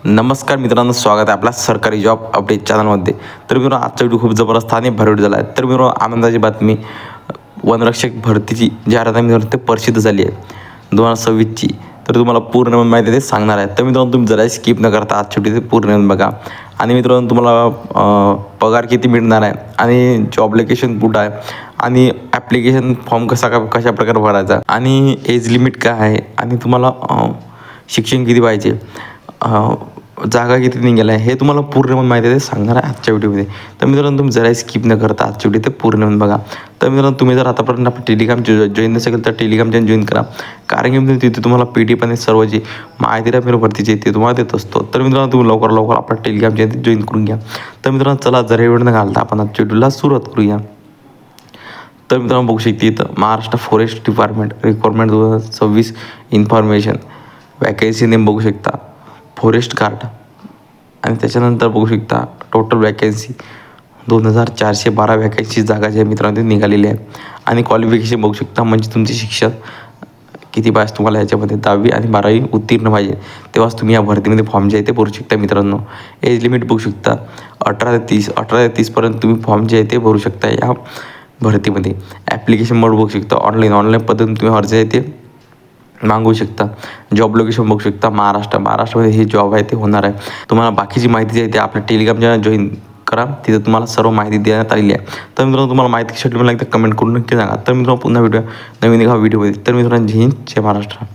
नमस्कार मित्रांनो, स्वागत आहे आपला सरकारी जॉब अपडेट चॅनलमध्ये. तर मित्रांनो, आजचा व्हिडिओ खूप जबरदस्त आणि भारी व्हिडिओ झाला आहे. तर मित्रांनो, आनंदाची बातमी, वनरक्षक भरतीची जाहिरात मित्रांनो ते प्रसिद्ध झाली आहे 2026ची. तर तुम्हाला पूर्ण माहिती ते सांगणार आहे. तर मित्रांनो, तुम्ही जरा स्किप न करता आजच्या व्हिडिओ ते पूर्ण बघा. आणि मित्रांनो, तुम्हाला पगार किती मिळणार आहे आणि जॉब लोकेशन कुठं आहे आणि ॲप्लिकेशन फॉर्म कशा प्रकारे भरायचा आणि एज लिमिट काय आहे आणि तुम्हाला शिक्षण किती पाहिजे, जागा किती निघाल्या आहे, हे तुम्हाला पूर्ण माहिती आहे ते सांगणार आहे आजच्या व्हिडिओमध्ये. तर मित्रांनो, तुम्ही जरा स्किप न करता आजच्या व्हिडिओ ते पूर्ण बघा. तर मित्रांनो, तुम्ही जर आतापर्यंत आपलं टेलिग्राम जॉईन नसेल तर टेलिग्राम जॉईन करा. कारण की मित्रांनो, तिथे तुम्हाला PDF आणि सर्व जी माहिती आहे भरतीची ते तुम्हाला देत असतो. तर मित्रांनो, तुम्ही लवकर आपला टेलिग्राम जॉईन करून घ्या. तर मित्रांनो, चला जरा वेळ न घालता आपण आजच्या व्हिडिओला सुरुवात करूया. तर मित्रांनो, बघू शकते इथं Maharashtra forest department requirement 2026 information vacancy name बघू शकता, फॉरेस्ट गार्ड. आणि त्याच्यानंतर बघू शकता टोटल वॅकन्सी 2412 वॅकन्सी जागा ज्या मित्रांनो ते निघालेली आहे. आणि क्वालिफिकेशन बघू शकता, म्हणजे तुमचे शिक्षण किती पाहिजे तुम्हाला ह्याच्यामध्ये 10वी आणि 12वी उत्तीर्ण पाहिजे, तेव्हाच तुम्ही या भरतीमध्ये फॉर्म जे आहे ते भरू शकता. मित्रांनो, एज लिमिट बघू शकता 18 ते 30पर्यंत तुम्ही फॉर्म जे आहे ते भरू शकता या भरतीमध्ये. ॲप्लिकेशन मोड बघू शकता, ऑनलाईन पद्धतीने तुम्ही अर्ज आहे ते मागवू शकता. जॉब लोकेशन बघू शकता महाराष्ट्रामध्ये हे जॉब आहे ते होणार आहे. तुम्हाला बाकीची माहिती जी आहे ते आपल्या टेलिग्रामच्या जॉईन करा, तिथं तुम्हाला सर्व माहिती देण्यात आलेली आहे. तर मित्रांनो, तुम्हाला माहिती शेड्यूल लागते कमेंट करून नक्की सांगा. तर मित्रांनो, पुन्हा व्हिडिओ नवीन एका व्हिडिओमध्ये. तर मित्रांनो, जय हिंद, जय महाराष्ट्र.